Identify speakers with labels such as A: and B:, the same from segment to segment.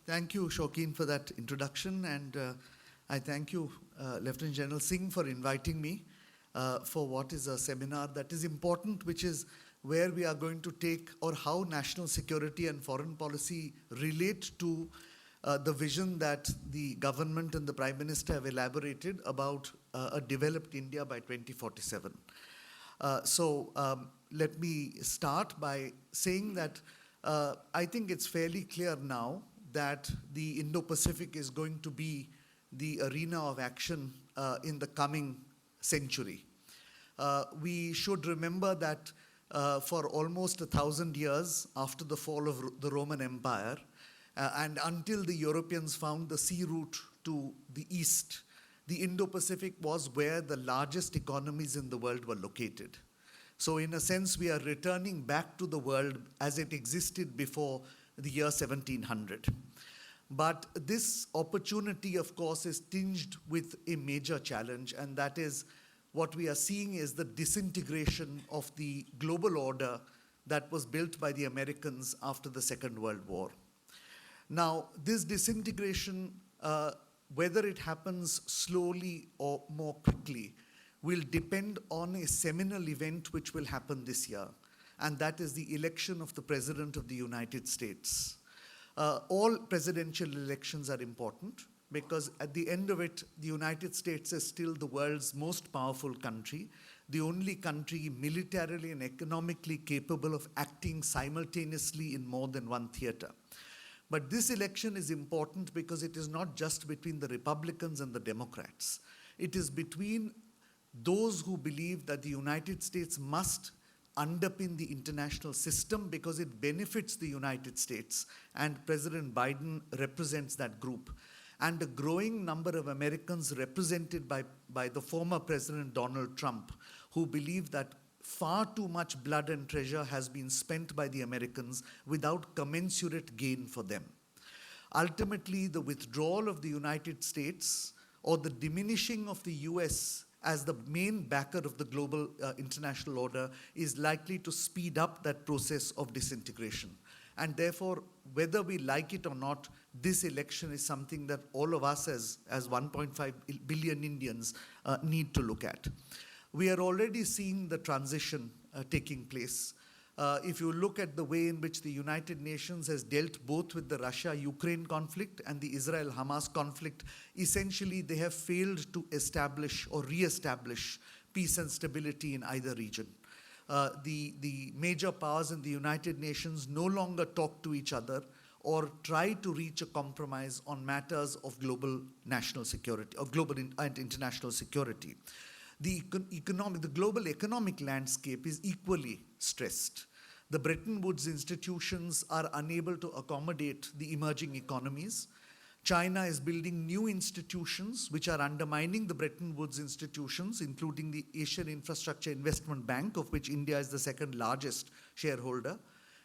A: Thank you, Shaukin, for that introduction, and I thank you, Lieutenant General Singh, for inviting me for what is a seminar that is important, which is where we are going to take or how national security and foreign policy relate to the vision that the government and the Prime Minister have elaborated about a developed India by 2047. Let me start by saying that I think it's fairly clear now that the Indo-Pacific is going to be the arena of action in the coming century. We should remember that for almost 1,000 years after the fall of the Roman Empire, and until the Europeans found the sea route to the east, the Indo-Pacific was where the largest economies in the world were located. So in a sense, we are returning back to the world as it existed before the year 1700. But this opportunity, of course, is tinged with a major challenge, and that is what we are seeing is the disintegration of the global order that was built by the Americans after the Second World War. Now, this disintegration, whether it happens slowly or more quickly, will depend on a seminal event which will happen this year, and that is the election of the President of the United States. All presidential elections are important because at the end of it, the United States is still the world's most powerful country, the only country militarily and economically capable of acting simultaneously in more than one theater. But this election is important because it is not just between the Republicans and the Democrats. It is between those who believe that the United States must underpin the international system because it benefits the United States, and President Biden represents that group. And a growing number of Americans represented by the former President Donald Trump, who believe that far too much blood and treasure has been spent by the Americans without commensurate gain for them. Ultimately, the withdrawal of the United States or the diminishing of the US as the main backer of the global international order is likely to speed up that process of disintegration. And therefore, whether we like it or not, this election is something that all of us as 1.5 billion Indians need to look at. We are already seeing the transition taking place. If you look at the way in which the United Nations has dealt both with the Russia-Ukraine conflict and the Israel-Hamas conflict, essentially they have failed to establish or re-establish peace and stability in either region. The major powers in the United Nations no longer talk to each other or try to reach a compromise on matters of global national security or global and international security. The global economic landscape is equally stressed. The Bretton Woods institutions are unable to accommodate the emerging economies. China is building new institutions which are undermining the Bretton Woods institutions, including the Asian Infrastructure Investment Bank, of which India is the second largest shareholder.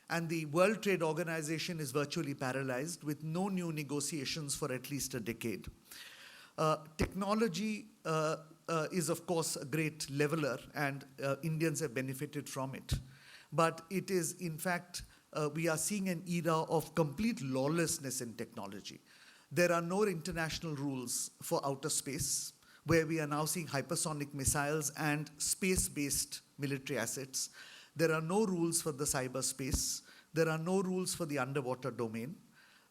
A: And the World Trade Organization is virtually paralyzed with no new negotiations for at least a decade. Technology is, of course, a great leveler, and Indians have benefited from it. But it is, in fact, we are seeing an era of complete lawlessness in technology. There are no international rules for outer space, where we are now seeing hypersonic missiles and space-based military assets. There are no rules for the cyberspace. There are no rules for the underwater domain.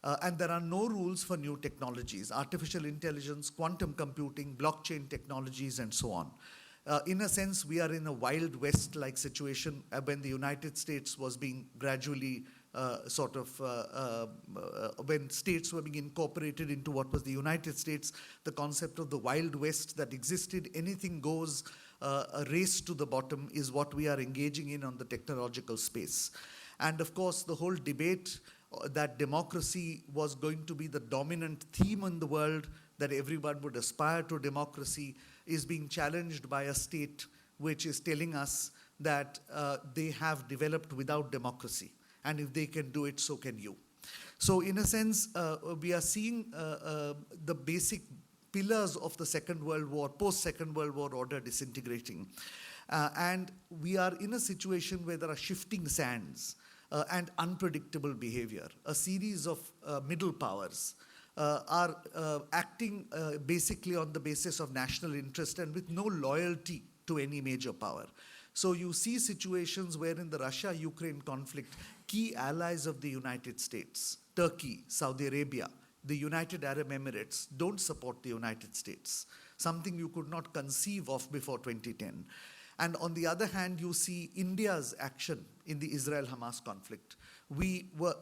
A: And there are no rules for new technologies, artificial intelligence, quantum computing, blockchain technologies, and so on. In a sense, we are in a Wild West-like situation when the United States was being gradually when states were being incorporated into what was the United States, the concept of the Wild West that existed, anything goes, a race to the bottom is what we are engaging in on the technological space. And of course, the whole debate that democracy was going to be the dominant theme in the world, that everyone would aspire to democracy, is being challenged by a state which is telling us that they have developed without democracy. And if they can do it, so can you. So in a sense, we are seeing the basic pillars of the Second World War, post-Second World War order disintegrating. And we are in a situation where there are shifting sands. and unpredictable behavior. A series of middle powers are acting basically on the basis of national interest and with no loyalty to any major power. So you see situations where in the Russia-Ukraine conflict, key allies of the United States, Turkey, Saudi Arabia, the United Arab Emirates, don't support the United States, something you could not conceive of before 2010. And on the other hand, you see India's action in the Israel-Hamas conflict. We were,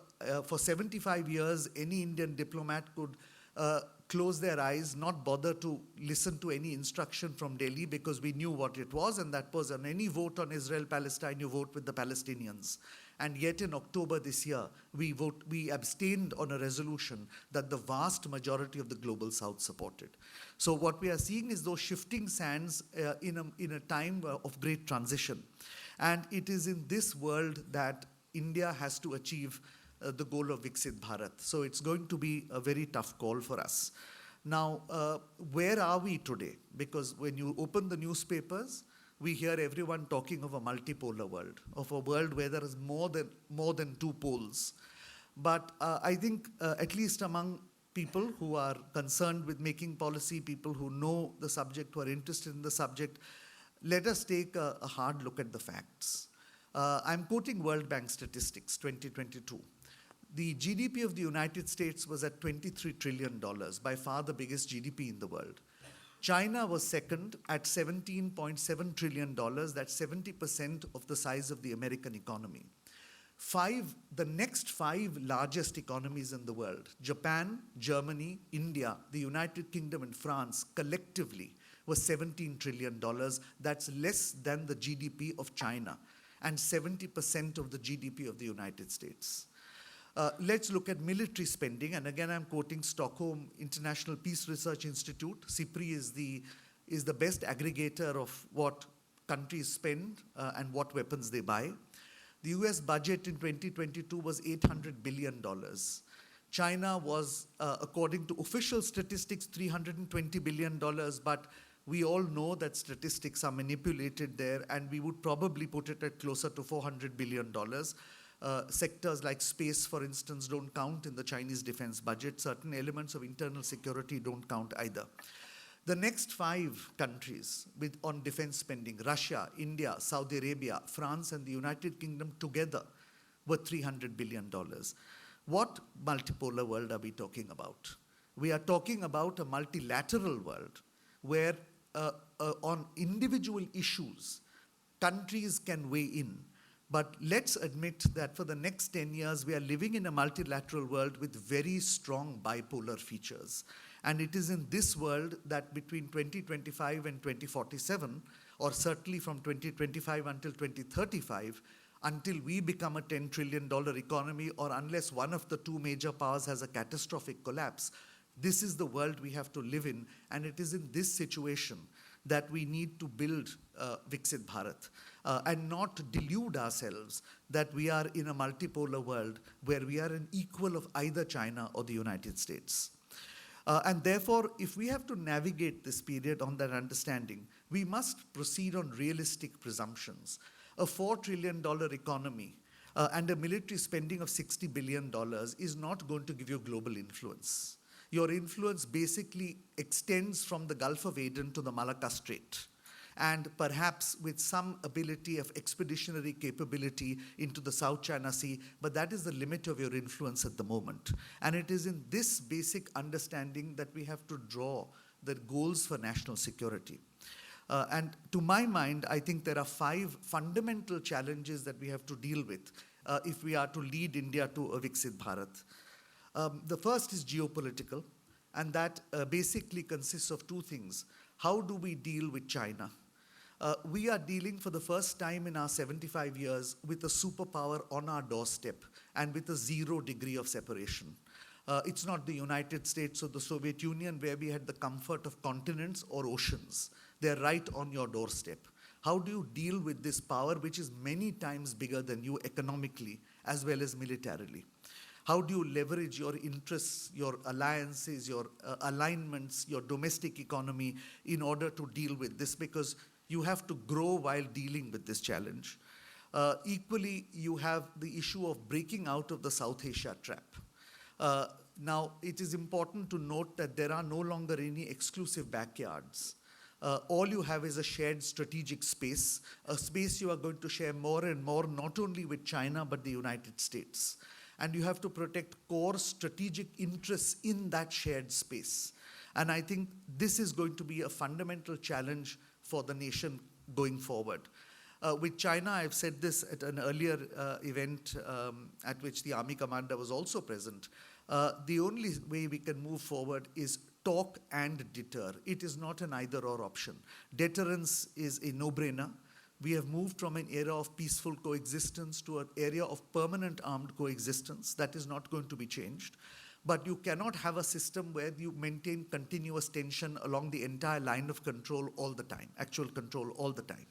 A: for 75 years, any Indian diplomat could close their eyes, not bother to listen to any instruction from Delhi because we knew what it was, and that was on any vote on Israel-Palestine, you vote with the Palestinians. And yet in October this year, we abstained on a resolution that the vast majority of the global South supported. So what we are seeing is those shifting sands in a time of great transition. And it is in this world that India has to achieve the goal of Viksit Bharat. So it's going to be a very tough call for us. Now, where are we today? Because when you open the newspapers, we hear everyone talking of a multipolar world, of a world where there is more than two poles. But I think at least among people who are concerned with making policy, people who know the subject, who are interested in the subject, let us take a hard look at the facts. I'm quoting World Bank statistics, 2022. The GDP of the United States was at $23 trillion, by far the biggest GDP in the world. China was second at $17.7 trillion, that's 70% of the size of the American economy. The next five largest economies in the world, Japan, Germany, India, the United Kingdom, and France, collectively was $17 trillion. That's less than the GDP of China and 70% of the GDP of the United States. Let's look at military spending, and again I'm quoting Stockholm International Peace Research Institute. SIPRI is the best aggregator of what countries spend and what weapons they buy. The US budget in 2022 was $800 billion. China was, according to official statistics, $320 billion, but we all know that statistics are manipulated there, and we would probably put it at closer to $400 billion. Sectors like space, for instance, don't count in the Chinese defense budget. Certain elements of internal security don't count either. The next five countries on defense spending, Russia, India, Saudi Arabia, France, and the United Kingdom together were $300 billion. What multipolar world are we talking about? We are talking about a multilateral world where on individual issues, countries can weigh in. But let's admit that for the next 10 years, we are living in a multilateral world with very strong bipolar features. And it is in this world that between 2025 and 2047, or certainly from 2025 until 2035, until we become a $10 trillion economy, or unless one of the two major powers has a catastrophic collapse, this is the world we have to live in. And it is in this situation that we need to build Viksit Bharat and not delude ourselves that we are in a multipolar world where we are an equal of either China or the United States. And therefore, if we have to navigate this period on that understanding, we must proceed on realistic presumptions. A $4 trillion economy and a military spending of $60 billion is not going to give you global influence. Your influence basically extends from the Gulf of Aden to the Malacca Strait, and perhaps with some ability of expeditionary capability into the South China Sea, but that is the limit of your influence at the moment. And it is in this basic understanding that we have to draw the goals for national security. And to my mind, I think there are five fundamental challenges that we have to deal with if we are to lead India to a Viksit Bharat. The first is geopolitical, and that basically consists of two things. How do we deal with China? We are dealing for the first time in our 75 years with a superpower on our doorstep and with a 0 degree of separation. It's not the United States or the Soviet Union where we had the comfort of continents or oceans. They're right on your doorstep. How do you deal with this power which is many times bigger than you economically as well as militarily? How do you leverage your interests, your alliances, your alignments, your domestic economy in order to deal with this? Because you have to grow while dealing with this challenge. Equally, you have the issue of breaking out of the South Asia trap. Now, it is important to note that there are no longer any exclusive backyards. All you have is a shared strategic space, a space you are going to share more and more, not only with China, but the United States. And you have to protect core strategic interests in that shared space. And I think this is going to be a fundamental challenge for the nation going forward. With China, I've said this at an earlier event at which the Army commander was also present. The only way we can move forward is talk and deter. It is not an either-or option. Deterrence is a no-brainer. We have moved from an era of peaceful coexistence to an area of permanent armed coexistence. That is not going to be changed. But you cannot have a system where you maintain continuous tension along the entire line of control all the time, actual control all the time.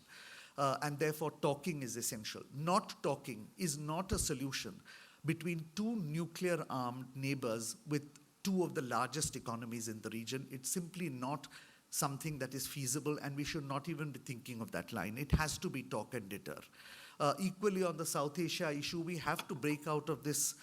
A: And therefore, talking is essential. Not talking is not a solution between two nuclear-armed neighbors with two of the largest economies in the region. It's simply not something that is feasible, and we should not even be thinking of that line. It has to be talk and deter. Equally, on the South Asia issue, we have to break out of this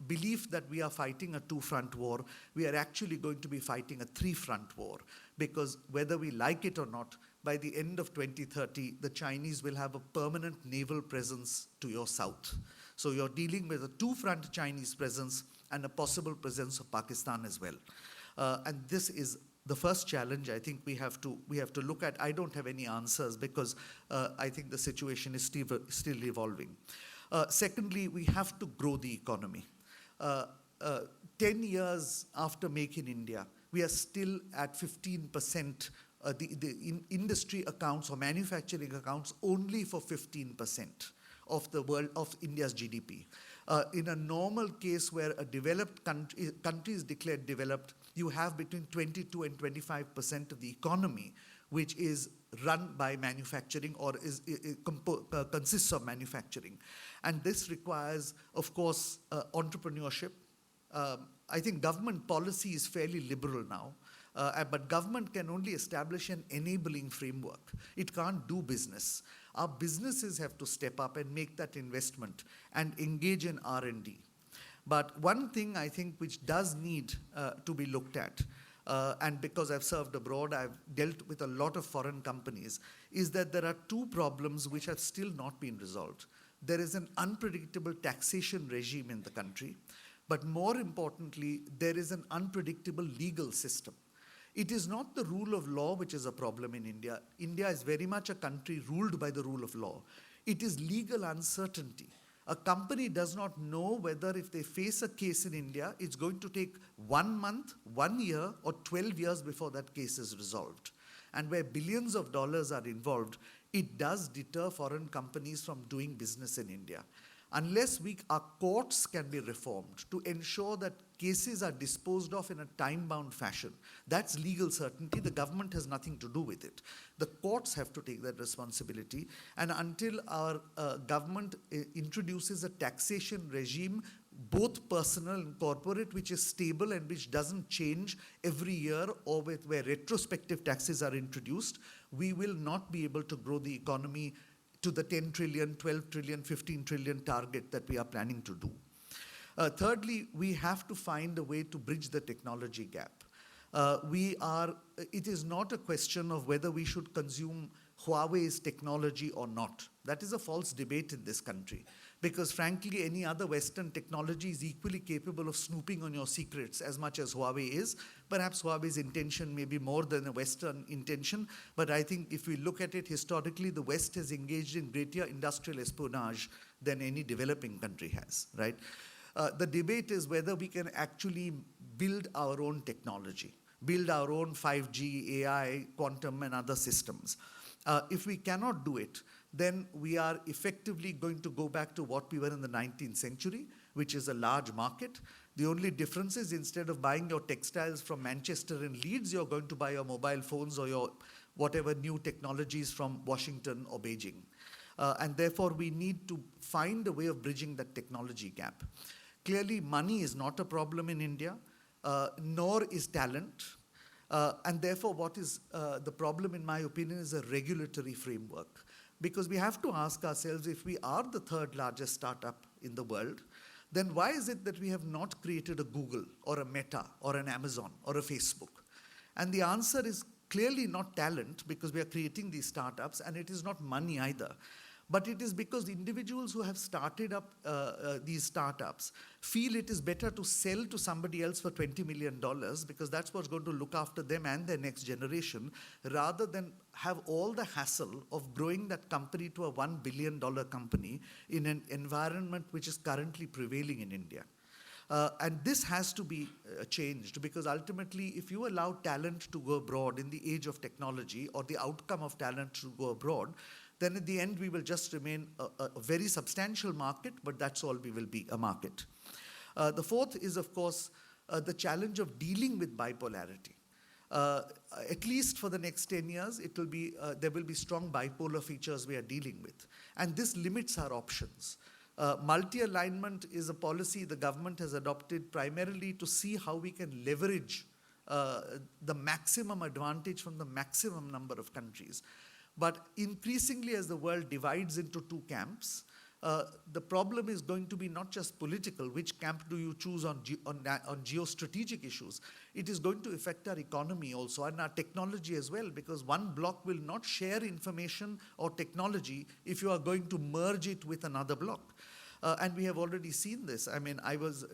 A: belief that we are fighting a two-front war. We are actually going to be fighting a three-front war, because whether we like it or not, by the end of 2030, the Chinese will have a permanent naval presence to your south. So you're dealing with a two-front Chinese presence and a possible presence of Pakistan as well. And this is the first challenge I think we have to look at. I don't have any answers, because I think the situation is still evolving. Secondly, we have to grow the economy. 10 years after Make in India, we are still at 15%. The industry accounts or manufacturing accounts only for 15% of the world, of India's GDP. In a normal case where a developed country is declared developed, you have between 22 and 25% of the economy which is run by manufacturing or consists of manufacturing. And this requires, of course, entrepreneurship. I think government policy is fairly liberal now. But government can only establish an enabling framework. It can't do business. Our businesses have to step up and make that investment and engage in R&D. But one thing I think which does need to be looked at, and because I've served abroad, I've dealt with a lot of foreign companies, is that there are two problems which have still not been resolved. There is an unpredictable taxation regime in the country, but more importantly, there is an unpredictable legal system. It is not the rule of law which is a problem in India. India is very much a country ruled by the rule of law. It is legal uncertainty. A company does not know whether if they face a case in India, it's going to take 1 month, 1 year, or 12 years before that case is resolved. And where billions of dollars are involved, it does deter foreign companies from doing business in India. Unless our courts can be reformed to ensure that cases are disposed of in a time-bound fashion, that's legal certainty. The government has nothing to do with it. The courts have to take that responsibility. And until our government introduces a taxation regime, both personal and corporate, which is stable and which doesn't change every year, or where retrospective taxes are introduced, we will not be able to grow the economy to the 10 trillion, 12 trillion, 15 trillion target that we are planning to do. Thirdly, we have to find a way to bridge the technology gap. It is not a question of whether we should consume Huawei's technology or not. That is a false debate in this country, because frankly, any other Western technology is equally capable of snooping on your secrets as much as Huawei is. Perhaps Huawei's intention may be more than a Western intention, but I think if we look at it historically, the West has engaged in greater industrial espionage than any developing country has, right? The debate is whether we can actually build our own technology, build our own 5G, AI, quantum, and other systems. If we cannot do it, then we are effectively going to go back to what we were in the 19th century, which is a large market. The only difference is, instead of buying your textiles from Manchester and Leeds, you're going to buy your mobile phones or your whatever new technologies from Washington or Beijing. And therefore, we need to find a way of bridging that technology gap. Clearly, money is not a problem in India, nor is talent. And therefore, what is the problem, in my opinion, is a regulatory framework. Because we have to ask ourselves, if we are the third largest startup in the world, then why is it that we have not created a Google or a Meta or an Amazon or a Facebook? And the answer is clearly not talent, because we are creating these startups, and it is not money either. But it is because the individuals who have started up these startups feel it is better to sell to somebody else for $20 million, because that's what's going to look after them and their next generation, rather than have all the hassle of growing that company to a $1 billion company in an environment which is currently prevailing in India. And this has to be changed, because ultimately, if you allow talent to go abroad in the age of technology, or the outcome of talent to go abroad, then at the end we will just remain a very substantial market, but that's all we will be, a market. The fourth is, of course, the challenge of dealing with bipolarity. At least for the next 10 years, there will be strong bipolar features we are dealing with. And this limits our options. Multi-alignment is a policy the government has adopted primarily to see how we can leverage the maximum advantage from the maximum number of countries. But increasingly, as the world divides into two camps, the problem is going to be not just political, which camp do you choose on geostrategic issues. It is going to affect our economy also, and our technology as well, because one bloc will not share information or technology if you are going to merge it with another bloc. And we have already seen this. I mean, I was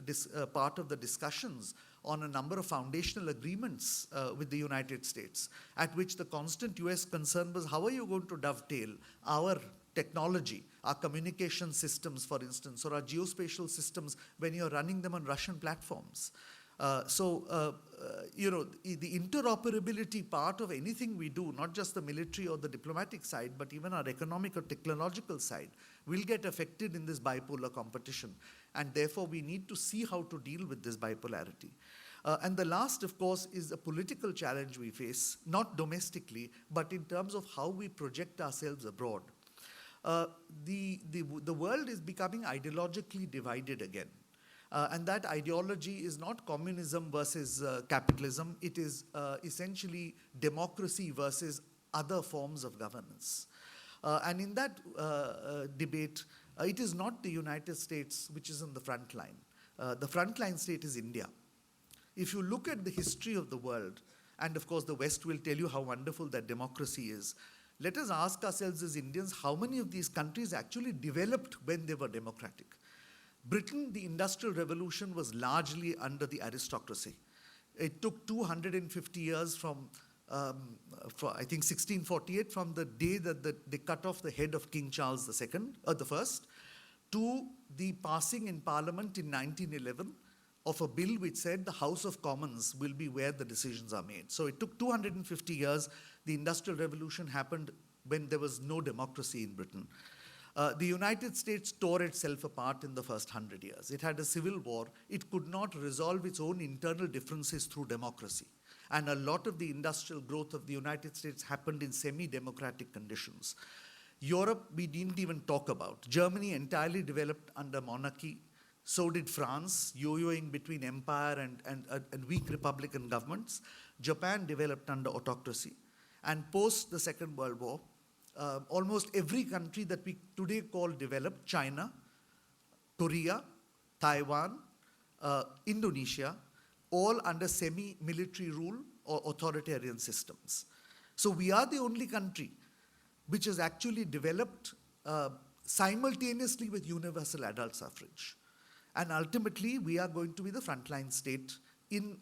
A: part of the discussions on a number of foundational agreements with the United States, at which the constant US concern was, how are you going to dovetail our technology, our communication systems, for instance, or our geospatial systems when you're running them on Russian platforms? You know, the interoperability part of anything we do, not just the military or the diplomatic side, but even our economic or technological side, will get affected in this bipolar competition. And therefore, we need to see how to deal with this bipolarity. And the last, of course, is a political challenge we face, not domestically, but in terms of how we project ourselves abroad. The world is becoming ideologically divided again. And that ideology is not communism versus capitalism. It is essentially democracy versus other forms of governance. And in that debate, it is not the United States which is on the front line. The frontline state is India. If you look at the history of the world, and of course the West will tell you how wonderful that democracy is, let us ask ourselves as Indians, how many of these countries actually developed when they were democratic? Britain, the Industrial Revolution was largely under the aristocracy. It took 250 years from I think 1648, from the day that they cut off the head of King Charles the First, to the passing in Parliament in 1911 of a bill which said the House of Commons will be where the decisions are made. So it took 250 years. The Industrial Revolution happened when there was no democracy in Britain. The United States tore itself apart in the first 100 years. It had a civil war. It could not resolve its own internal differences through democracy. And a lot of the industrial growth of the United States happened in semi-democratic conditions. Europe, we didn't even talk about. Germany entirely developed under monarchy. So did France, yo-yoing between empire and weak republican governments. Japan developed under autocracy. And post the Second World War, almost every country that we today call developed, China, Korea, Taiwan, Indonesia, all under semi-military rule or authoritarian systems. So we are the only country which has actually developed simultaneously with universal adult suffrage. And ultimately, we are going to be the frontline state in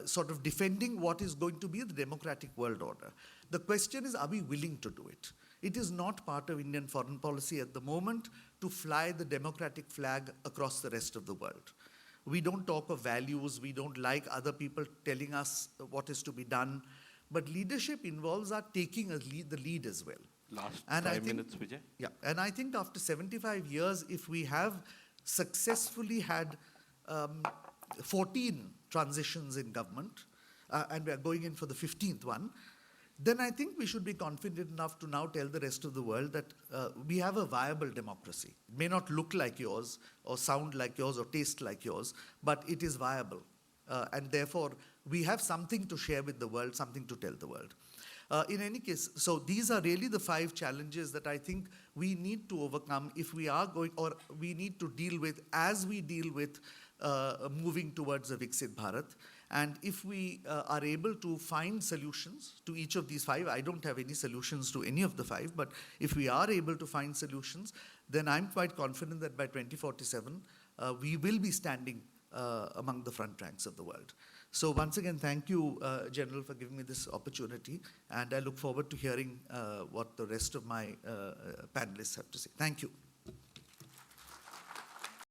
A: sort of defending what is going to be the democratic world order. The question is, are we willing to do it? It is not part of Indian foreign policy at the moment to fly the democratic flag across the rest of the world. We don't talk of values. We don't like other people telling us what is to be done. But leadership involves our taking the lead as well.
B: Last
A: and
B: 5 minutes, Vijay.
A: Yeah, and I think after 75 years, if we have successfully had 14 transitions in government, and we are going in for the 15th one, then I think we should be confident enough to now tell the rest of the world that we have a viable democracy. It may not look like yours, or sound like yours, or taste like yours, but it is viable. And therefore, we have something to share with the world, something to tell the world. In any case, so these are really the 5 challenges that I think we need to overcome if we are going, or we need to deal with as we deal with moving towards a Viksit Bharat. And if we are able to find solutions to each of these 5, I don't have any solutions to any of the 5, but if we are able to find solutions, then I'm quite confident that by 2047, we will be standing among the front ranks of the world. So once again, thank you, General, for giving me this opportunity, and I look forward to hearing what the rest of my panelists have to say. Thank you.